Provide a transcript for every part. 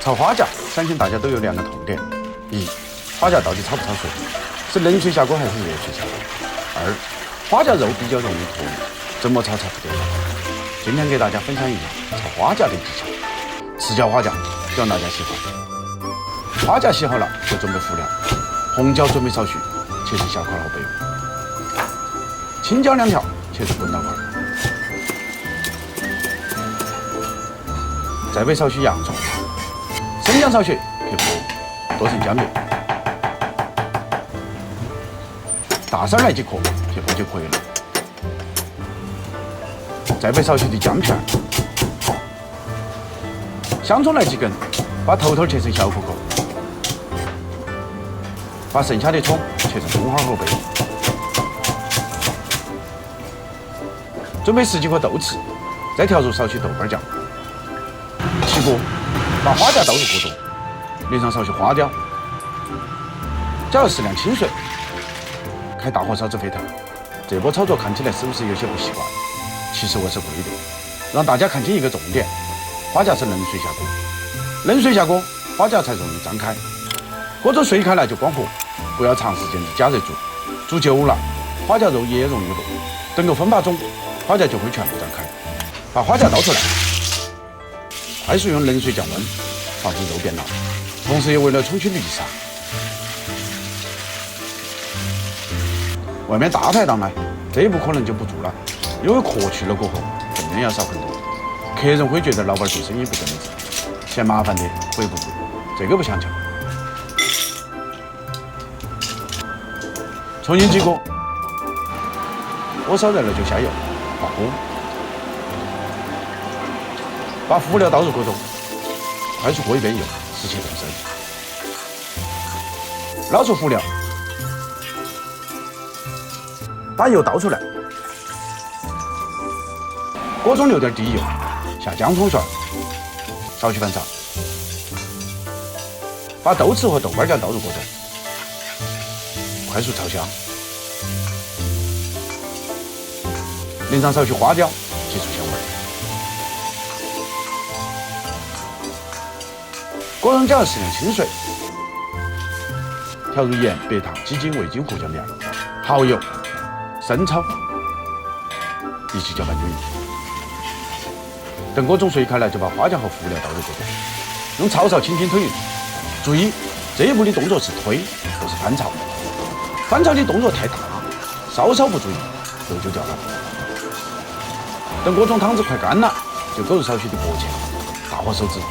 炒花甲，相信大家都有2个痛点：一，花甲到底焯不焯水？是冷水下锅还是热水下锅？2，花甲肉比较容易脱鱼，怎么炒才不掉下锅？今天给大家分享一下炒花甲的技巧。赤脚花甲，希望大家喜欢。花甲洗好了，就准备辅料。红椒准备少许，切成小块和备用。青椒2条，切成滚刀块。再备少许洋葱，生姜少许，撇薄，剁成姜末。大蒜来几颗，撇薄就可以了。再备少许的姜片，香葱来几根，把头头切成小颗颗。把剩下的葱切成葱花和备用。准备10几颗豆豉，再调入少许豆瓣酱。起锅，把花甲倒入锅中，淋上少许花椒，加入适量清水，开大火烧至沸腾。这波操作看起来是不是有些不习惯？其实我是故意的，让大家看清一个重点：花甲是冷水下锅，冷水下锅，花甲才容易张开。锅中水开了就关火，不要长时间的加热煮，煮久了花甲肉也容易落。等够分8钟，花甲就会全部张开。把花甲倒出来，快速用冷水降温，防止肉变老，同时也为了冲去泥沙。外面大排档呢，这一步可能就不做了，因为客去了过后，分量要少很多，客人会觉得老板做生意不正直，嫌麻烦的回不做，这个不强求。重新起锅，锅烧热了就下油，滑锅，把辅料倒入锅中，快速过一遍油，使其更深。捞出辅料，把油倒出来，锅中留点低油，下姜葱旋，少许翻炒，把豆豉和豆瓣酱倒入锅中，快速炒香，淋上少许花椒，提出香味。锅中加入适量清水，调入盐、白糖、鸡精、味精、胡椒面、蚝油、生抽，一起搅拌均匀。等锅中水开了，就把花甲和辅料倒入锅中，用炒勺轻轻推匀。注意，这一步的动作是推，不是翻炒。翻炒的动作太大，稍稍不注意，肉就掉了。等锅中汤汁快干了，就勾入少许的薄芡，大火收汁。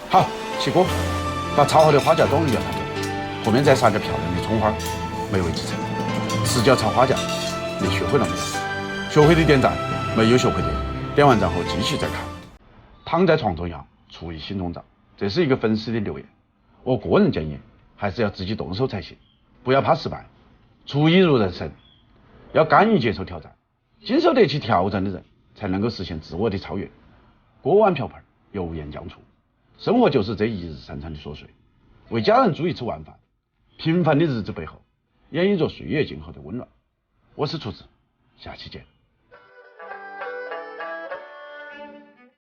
好，起锅，把炒好的花甲装入圆盘中，后面再撒个漂亮的葱花，美味之成。赤脚炒花甲，你学会了没有？学会的点赞，没有学会的点完赞后继续再看。躺在床中养，厨艺心中长。这是一个粉丝的留言，我个人建议还是要自己动手才行，不要怕失败。厨艺如人生，要甘于接受挑战，经受得起挑战的人，才能够实现自我的超越。锅碗瓢盆，油盐酱醋，生活就是这一日三餐的琐碎。为家人煮一次晚饭，平凡的日子背后，演绎着岁月静好的温暖。我是厨子，下期见。